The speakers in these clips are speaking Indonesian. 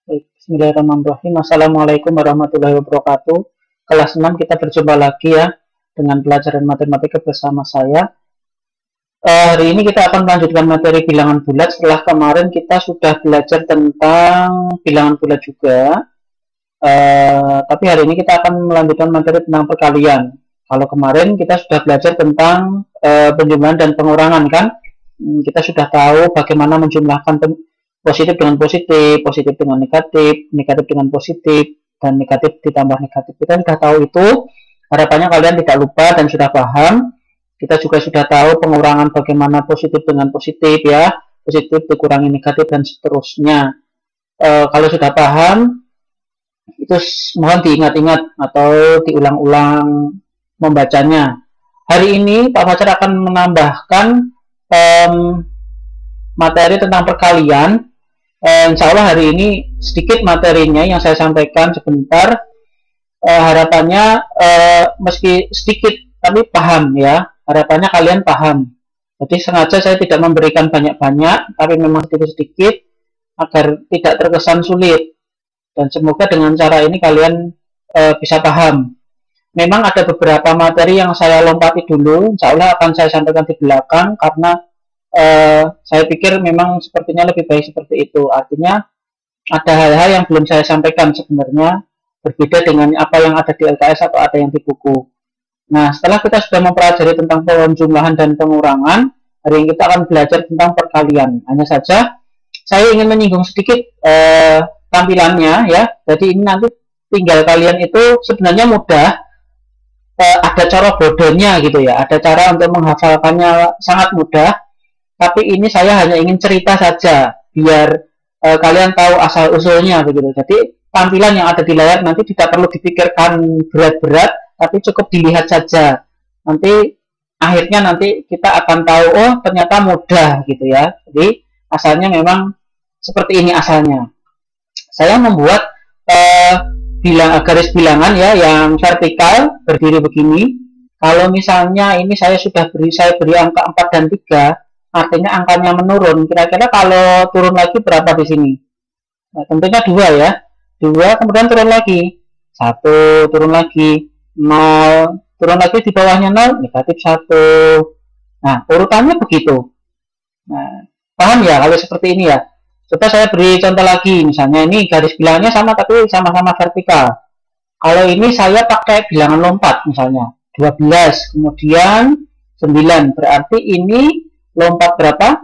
Bismillahirrahmanirrahim. Assalamualaikum warahmatullahi wabarakatuh. Kelas 6 kita berjumpa lagi ya dengan pelajaran matematika bersama saya. Hari ini kita akan melanjutkan materi bilangan bulat. Setelah kemarin kita sudah belajar tentang bilangan bulat juga. Tapi hari ini kita akan melanjutkan materi tentang perkalian. Kalau kemarin kita sudah belajar tentang penjumlahan dan pengurangan kan. Kita sudah tahu bagaimana menjumlahkan positif dengan positif, positif dengan negatif, negatif dengan positif, dan negatif ditambah negatif. Kita sudah tahu itu. Harapannya kalian tidak lupa dan sudah paham. Kita juga sudah tahu pengurangan bagaimana positif dengan positif ya, positif dikurangi negatif dan seterusnya. Kalau sudah paham, itu mohon diingat-ingat atau diulang-ulang membacanya. Hari ini Pak Fajar akan menambahkan materi tentang perkalian. Insya Allah hari ini sedikit materinya yang saya sampaikan sebentar. Harapannya meski sedikit tapi paham ya. Harapannya kalian paham. Jadi sengaja saya tidak memberikan banyak-banyak, tapi memang sedikit-sedikit agar tidak terkesan sulit. Dan semoga dengan cara ini kalian bisa paham. Memang ada beberapa materi yang saya lompati dulu, insya Allah akan saya sampaikan di belakang karena saya pikir memang sepertinya lebih baik seperti itu. Artinya ada hal-hal yang belum saya sampaikan sebenarnya, berbeda dengan apa yang ada di LKS atau ada yang di buku. Nah, setelah kita sudah mempelajari tentang penjumlahan dan pengurangan, hari ini kita akan belajar tentang perkalian. Hanya saja saya ingin menyinggung sedikit tampilannya ya. Jadi ini nanti tinggal kalian itu sebenarnya mudah, ada cara bodohnya gitu ya, ada cara untuk menghafalkannya sangat mudah. Tapi ini saya hanya ingin cerita saja biar kalian tahu asal usulnya begitu. Jadi tampilan yang ada di layar nanti tidak perlu dipikirkan berat-berat, tapi cukup dilihat saja. Nanti akhirnya nanti kita akan tahu, oh ternyata mudah gitu ya. Jadi asalnya memang seperti ini asalnya. Saya membuat garis bilangan ya yang vertikal berdiri begini. Kalau misalnya ini saya beri angka 4 dan 3, artinya angkanya menurun. Kira-kira kalau turun lagi berapa di sini? Nah, tentunya 2 ya. 2 kemudian turun lagi. 1 turun lagi. 0 turun lagi di bawahnya 0, negatif 1. Nah, urutannya begitu. Nah, paham ya kalau seperti ini ya? Coba saya beri contoh lagi. Misalnya ini garis bilangannya sama tapi sama-sama vertikal. Kalau ini saya pakai bilangan lompat misalnya. 12, kemudian 9. Berarti ini lompat berapa?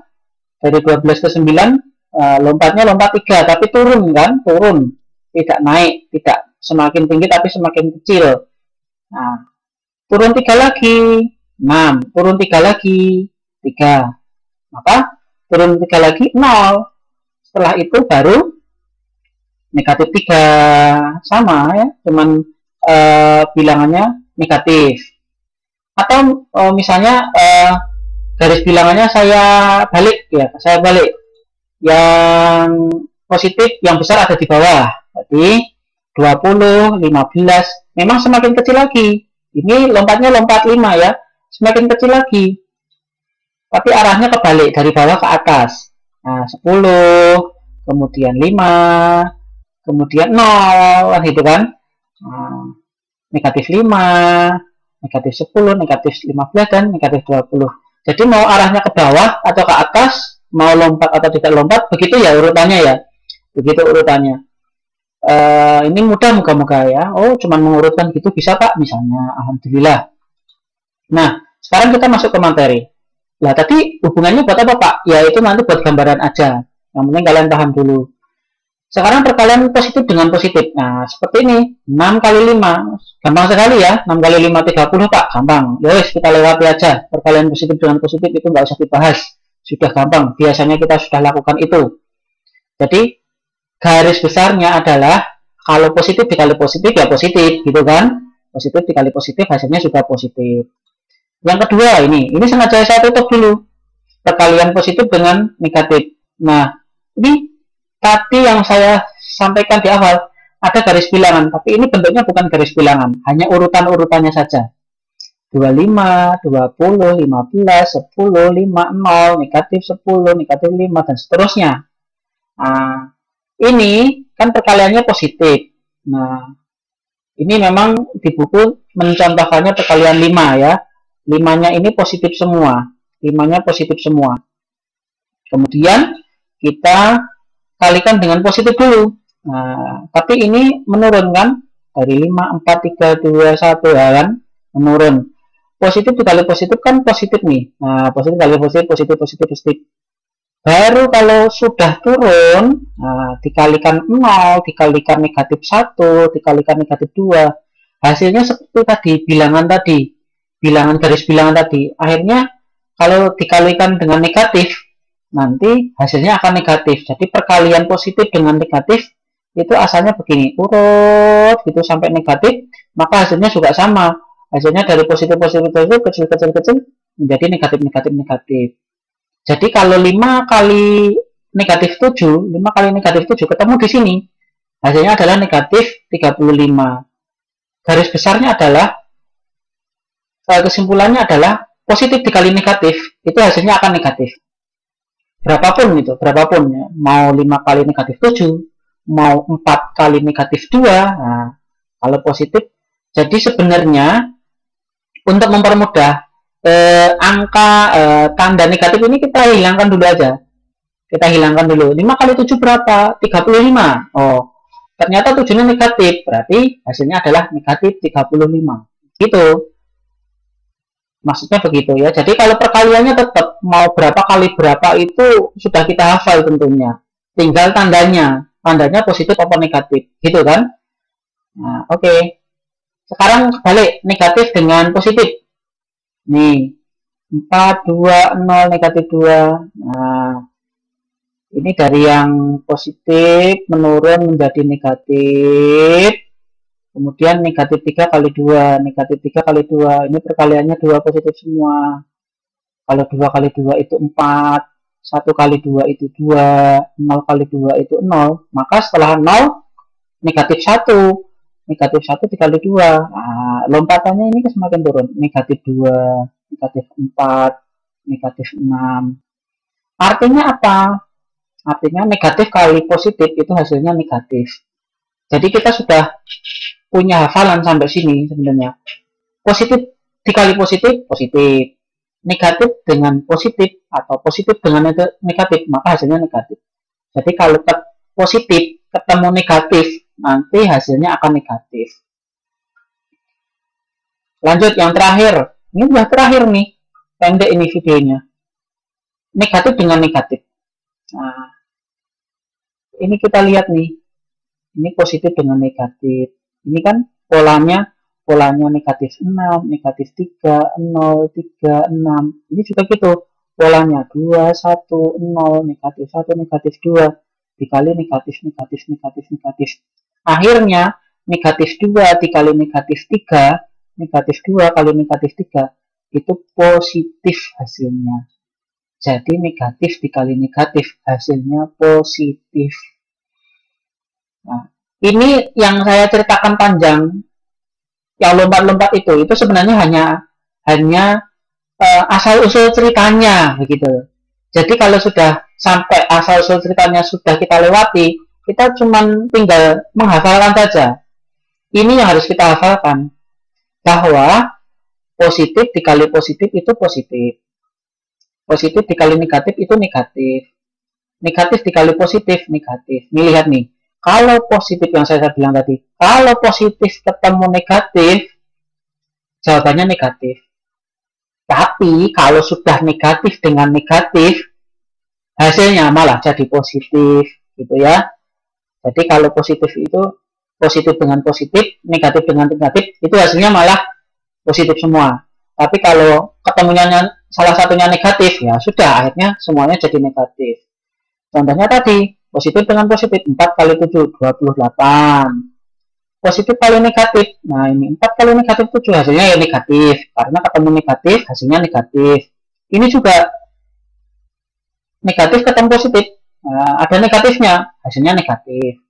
Dari 12 ke 9, lompatnya lompat 3, tapi turun kan? Turun. Tidak naik, tidak semakin tinggi tapi semakin kecil. Nah, turun 3 lagi, 6. Turun 3 lagi, 3. Maka turun 3 lagi, 0. Setelah itu baru negatif 3. Sama ya, cuman bilangannya negatif. Atau misalnya garis bilangannya saya balik ya, saya balik yang positif yang besar ada di bawah. Jadi 20, 15 memang semakin kecil lagi. Ini lompatnya lompat 5 ya, semakin kecil lagi. Tapi arahnya kebalik dari bawah ke atas. Nah, 10, kemudian 5, kemudian 0 gitu kan. Nah, negatif 5, negatif 10, negatif 15 dan negatif 20. Jadi mau arahnya ke bawah atau ke atas, mau lompat atau tidak lompat, begitu ya urutannya ya. Begitu urutannya. Ini mudah moga-moga ya. Oh, cuman mengurutkan gitu bisa Pak, misalnya. Alhamdulillah. Nah, sekarang kita masuk ke materi. Lah, tadi hubungannya buat apa Pak? Ya, itu nanti buat gambaran aja. Yang penting kalian paham dulu. Sekarang perkalian positif dengan positif. Nah, seperti ini. 6 kali 5. Gampang sekali ya. 6 kali 5, 30 Pak. Gampang. Yowes, kita lewati aja. Perkalian positif dengan positif itu nggak usah dibahas. Sudah gampang. Biasanya kita sudah lakukan itu. Jadi, garis besarnya adalah kalau positif dikali positif, ya positif. Gitu kan? Positif dikali positif, hasilnya sudah positif. Yang kedua ini sengaja saya tutup dulu. Perkalian positif dengan negatif. Nah, ini tadi yang saya sampaikan di awal, ada garis bilangan, tapi ini bentuknya bukan garis bilangan, hanya urutan-urutannya saja. 25, 20, 15, 10, 5, 0, negatif 10, negatif 5, dan seterusnya. Nah, ini kan perkaliannya positif. Nah, ini memang di buku mencontohkannya perkalian 5 ya. 5-nya ini positif semua. 5-nya positif semua. Kemudian kita kalikan dengan positif dulu. Nah, tapi ini menurunkan dari 5, 4, 3, 2, 1 ya kan? Menurun. Positif dikali positif kan positif nih. Nah, positif kali positif, positif, positif, positif. Baru kalau sudah turun, nah, dikalikan 0, dikalikan negatif 1, dikalikan negatif 2. Hasilnya seperti tadi, bilangan tadi. Bilangan garis bilangan tadi. Akhirnya kalau dikalikan dengan negatif, nanti hasilnya akan negatif. Jadi perkalian positif dengan negatif itu asalnya begini, urut gitu sampai negatif, maka hasilnya juga sama. Hasilnya dari positif positif positif kecil kecil kecil menjadi negatif negatif negatif. Jadi kalau 5 kali negatif 7, 5 kali negatif 7 ketemu di sini, hasilnya adalah negatif 35. Garis besarnya adalah kesimpulannya adalah positif dikali negatif itu hasilnya akan negatif. Berapapun itu, berapapun ya. Mau 5 kali negatif 7, mau 4 kali negatif 2. Nah, kalau positif, jadi sebenarnya untuk mempermudah angka tanda negatif ini kita hilangkan dulu aja. Kita hilangkan dulu. 5 kali 7 berapa? 35. Oh, ternyata 7-nya negatif. Berarti hasilnya adalah negatif 35. Gitu. Maksudnya begitu ya. Jadi kalau perkaliannya tetap mau berapa kali berapa itu sudah kita hafal tentunya. Tinggal tandanya. Tandanya positif atau negatif. Gitu kan? Nah, oke. Sekarang balik negatif dengan positif. Nih, 4, 2, 0, negatif 2. Nah, ini dari yang positif menurun menjadi negatif. Kemudian negatif 3 kali 2. Negatif 3 kali 2. Ini perkaliannya 2 positif semua. Kalau 2 kali 2 itu 4. 1 kali 2 itu 2. 0 kali 2 itu 0. Maka setelah 0, negatif 1. Negatif 1 dikali 2. Nah, lompatannya ini semakin turun. Negatif 2, negatif 4, negatif 6. Artinya apa? Artinya negatif kali positif itu hasilnya negatif. Jadi kita sudah punya hafalan sampai sini sebenarnya. Positif dikali positif, positif. Negatif dengan positif atau positif dengan negatif, maka hasilnya negatif. Jadi kalau positif ketemu negatif, nanti hasilnya akan negatif. Lanjut yang terakhir. Ini sudah terakhir nih. Pendek ini videonya. Negatif dengan negatif. Nah, ini kita lihat nih. Ini positif dengan negatif. Ini kan polanya negatif 6, negatif 3, 0, 3, 6. Ini juga gitu. Polanya 2, 1, 0, negatif 1, negatif 2. Dikali negatif, negatif, negatif, negatif. Akhirnya, negatif 2 dikali negatif 3, negatif 2 kali negatif 3, itu positif hasilnya. Jadi negatif dikali negatif, hasilnya positif. Nah, ini yang saya ceritakan panjang, yang lompat-lompat itu sebenarnya hanya asal usul ceritanya begitu. Jadi kalau sudah sampai asal usul ceritanya sudah kita lewati, kita cuma tinggal menghafalkan saja. Ini yang harus kita hafalkan, bahwa positif dikali positif itu positif, positif dikali negatif itu negatif, negatif dikali positif negatif. Nih lihat nih, kalau positif yang saya bilang tadi, kalau positif ketemu negatif, jawabannya negatif. Tapi kalau sudah negatif dengan negatif, hasilnya malah jadi positif, gitu ya. Jadi kalau positif itu positif dengan positif, negatif dengan negatif, itu hasilnya malah positif semua. Tapi kalau ketemunya salah satunya negatif, ya sudah, akhirnya semuanya jadi negatif. Contohnya tadi, positif dengan positif, 4 kali 7, 28. Positif kali negatif, nah ini 4 kali negatif 7, hasilnya ya negatif. Karena ketemu negatif, hasilnya negatif. Ini juga negatif ketemu positif, nah, ada negatifnya, hasilnya negatif.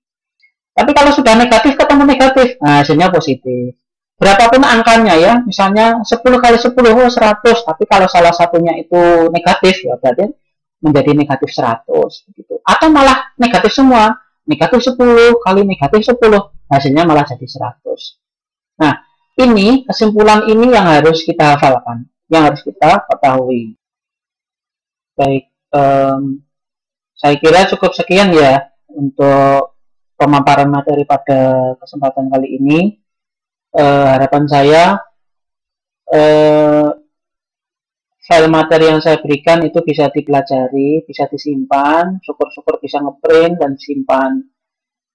Tapi kalau sudah negatif ketemu negatif, nah, hasilnya positif. Berapapun angkanya ya, misalnya 10 kali 10, 100. Tapi kalau salah satunya itu negatif, ya berarti menjadi negatif 100 gitu. Atau malah negatif semua, negatif 10 kali negatif 10, hasilnya malah jadi 100. Nah, ini kesimpulan ini yang harus kita hafalkan, yang harus kita ketahui. Baik, saya kira cukup sekian ya untuk pemaparan materi pada kesempatan kali ini. Harapan saya file materi yang saya berikan itu bisa dipelajari, bisa disimpan, syukur-syukur bisa ngeprint dan simpan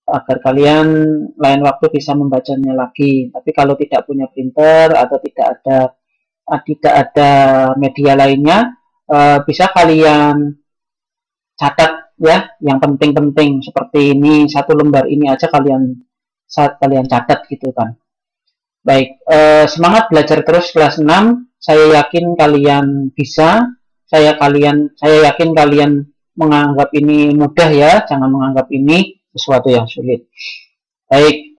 agar kalian lain waktu bisa membacanya lagi. Tapi kalau tidak punya printer atau tidak ada media lainnya, bisa kalian catat ya, yang penting-penting seperti ini, satu lembar ini aja kalian catat gitu kan. Baik, semangat belajar terus kelas 6. Saya yakin kalian bisa. Saya yakin kalian menganggap ini mudah ya, jangan menganggap ini sesuatu yang sulit. Baik,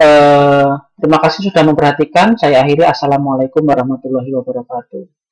terima kasih sudah memperhatikan. Saya akhiri. Assalamualaikum warahmatullahi wabarakatuh.